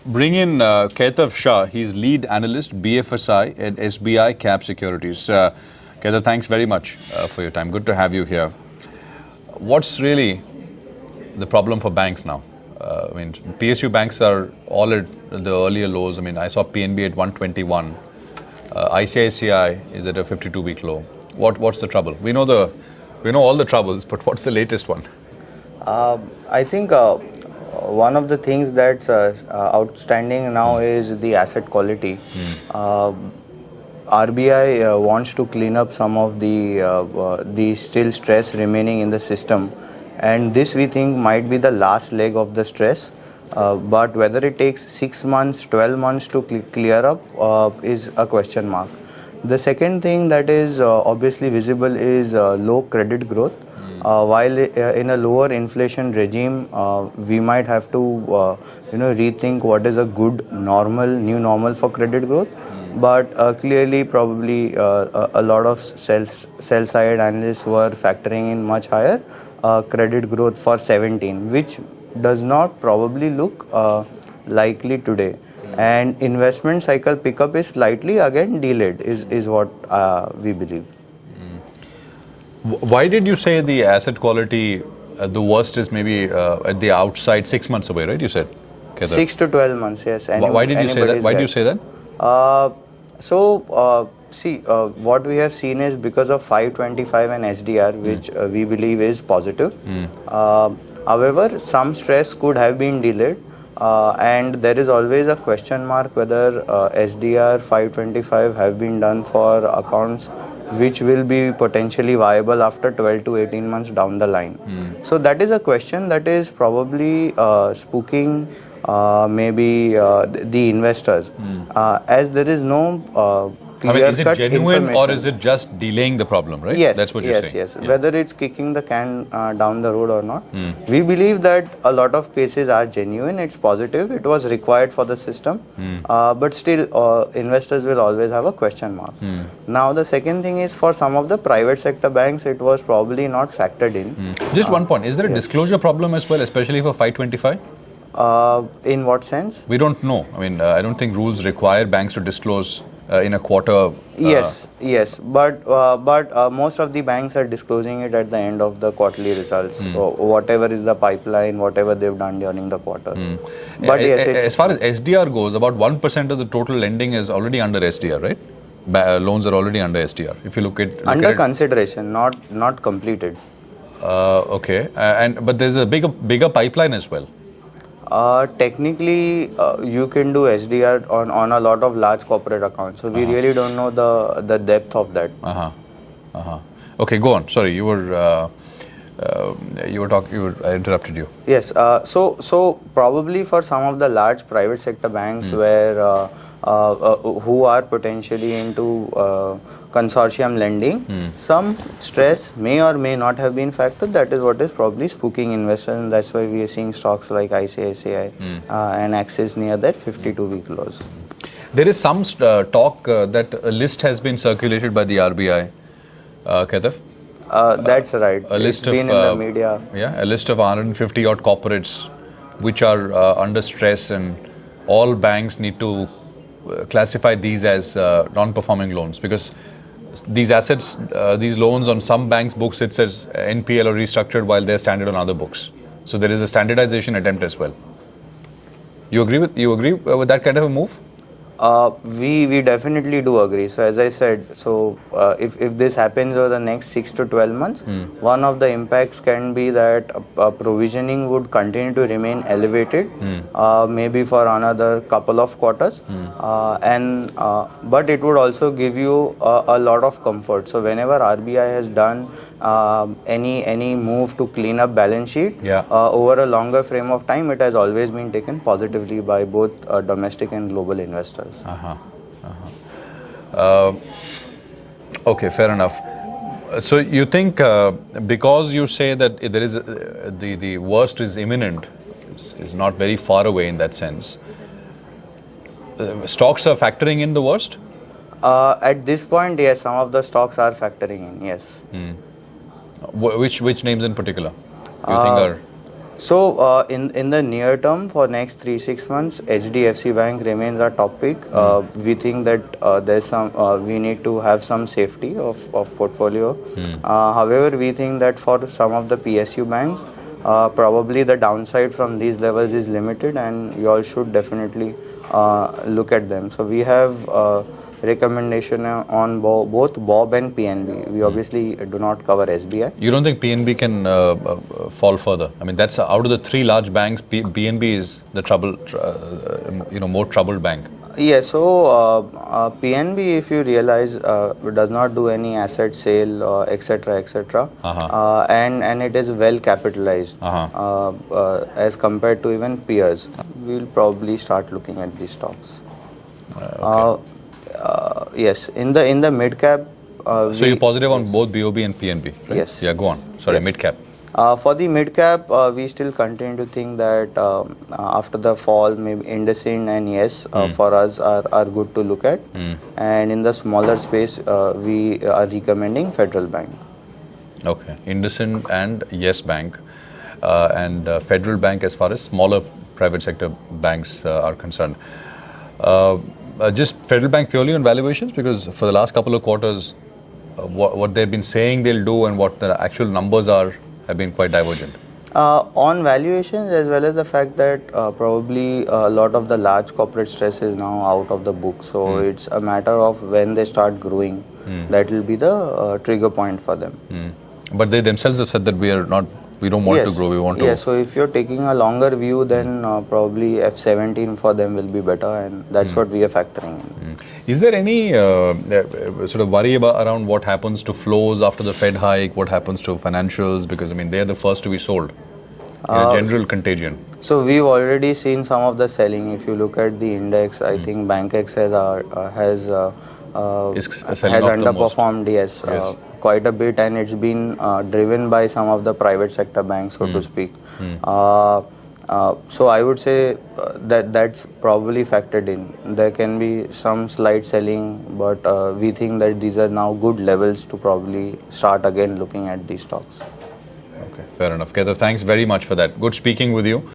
bring in Kaitav Shah. He's lead analyst, BFSI at SBI Cap Securities. Kaitav, thanks very much for your time. Good to have you here. What's really the problem for banks now? PSU banks are all at the earlier lows. I saw PNB at 121. ICICI is at a 52-week low. What's the trouble? We know all the troubles, but what's the latest one? I think one of the things that's outstanding now is the asset quality. RBI wants to clean up some of the still stress remaining in the system, and this we think might be the last leg of the stress. But whether it takes 6 months, 12 months to clear up is a question mark. The second thing that is obviously visible is low credit growth. While in a lower inflation regime, we might have to rethink what is a good new normal for credit growth. But clearly, probably a lot of sell-side analysts were factoring in much higher credit growth for 17, which does not probably look likely today. And investment cycle pickup is slightly again delayed, is what we believe. Why did you say the asset quality, the worst is maybe at the outside 6 months away, right? You said? Kaitav. 6 to 12 months, yes. Why did you say that? Why do you say that? What we have seen is because of 525 and SDR, which we believe is positive. However, some stress could have been delayed, and there is always a question mark whether SDR 525 have been done for accounts which will be potentially viable after 12 to 18 months down the line. So that is a question that is probably spooking maybe the investors, as there is no is it genuine or is it just delaying the problem, right? Yes, that's what you're saying. Yes. Yeah. Whether it's kicking the can down the road or not, we believe that a lot of cases are genuine. It's positive. It was required for the system, but still, investors will always have a question mark. Now, the second thing is for some of the private sector banks, it was probably not factored in. Just one point: is there a disclosure problem as well, especially for 525? In what sense? We don't know. I don't think rules require banks to disclose in a quarter. Yes, but most of the banks are disclosing it at the end of the quarterly results. So whatever is the pipeline, whatever they've done during the quarter. But yes, as far as SDR goes, about 1% of the total lending is already under SDR, right? Loans are already under SDR. If you look under consideration, not completed. Okay, but there's a bigger pipeline as well. Technically, you can do SDR on a lot of large corporate accounts. So we really don't know the depth of that. Okay, go on. Sorry, you were talking. I interrupted you. Yes. So probably for some of the large private sector banks where who are potentially into consortium lending, some stress may or may not have been factored. That is what is probably spooking investors, and that's why we are seeing stocks like ICICI and Axis near that 52-week lows. There is some talk that a list has been circulated by the RBI, Kaitav. That's right. It's been in the media. Yeah, a list of 150 odd corporates which are under stress, and all banks need to classify these as non-performing loans, because these assets, these loans on some banks' books, it says NPL or restructured, while they're standard on other books. So there is a standardization attempt as well. You agree with that kind of a move? We definitely do agree. So as I said, if this happens over the next 6 to 12 months, one of the impacts can be that provisioning would continue to remain elevated, maybe for another couple of quarters, but it would also give you a lot of comfort. So whenever RBI has done any move to clean up balance sheet over a longer frame of time, it has always been taken positively by both domestic and global investors. Okay, fair enough. So you think because you say that there is the worst is imminent, is not very far away in that sense, stocks are factoring in the worst? At this point, yes, some of the stocks are factoring in, yes. Which names in particular you think are? So in the near term, for next 3-6 months, HDFC Bank remains our top pick. We think that there's some we need to have some safety of portfolio. However, we think that for some of the PSU banks, probably the downside from these levels is limited, and you all should definitely look at them. So we have recommendation on both BOB and PNB. We obviously do not cover SBI. You don't think PNB can fall further? I mean, that's out of the three large banks, PNB is the more troubled bank. Yeah, so PNB, if you realize, does not do any asset sale, etc., etc., and it is well capitalized as compared to even peers. We will probably start looking at these stocks. Yes, in the mid cap. So you're positive on both BOB and PNB, right? Yes. Yeah, go on. Sorry, Yes. mid cap. For the mid cap, we still continue to think that after the fall, maybe IndusInd and Yes for us are good to look at. And in the smaller space, we are recommending Federal Bank. Okay, IndusInd and Yes Bank and Federal Bank as far as smaller private sector banks are concerned. Just Federal Bank purely on valuations, because for the last couple of quarters, what they've been saying they'll do and what the actual numbers are have been quite divergent. On valuations, as well as the fact that probably a lot of the large corporate stress is now out of the book. So it's a matter of when they start growing, that will be the trigger point for them. But they themselves have said that we don't want to grow, we want to... Yes, so if you're taking a longer view, then probably F17 for them will be better, and that's what we are factoring in. Is there any sort of worry around what happens to flows after the Fed hike, what happens to financials? Because, I mean, they're the first to be sold. General contagion. So we've already seen some of the selling. If you look at the index, I think BankX has underperformed, yes. Quite a bit, and it's been driven by some of the private sector banks, so to speak. So I would say that's probably factored in. There can be some slight selling, but we think that these are now good levels to probably start again looking at these stocks. Okay, fair enough. Kedar, thanks very much for that. Good speaking with you.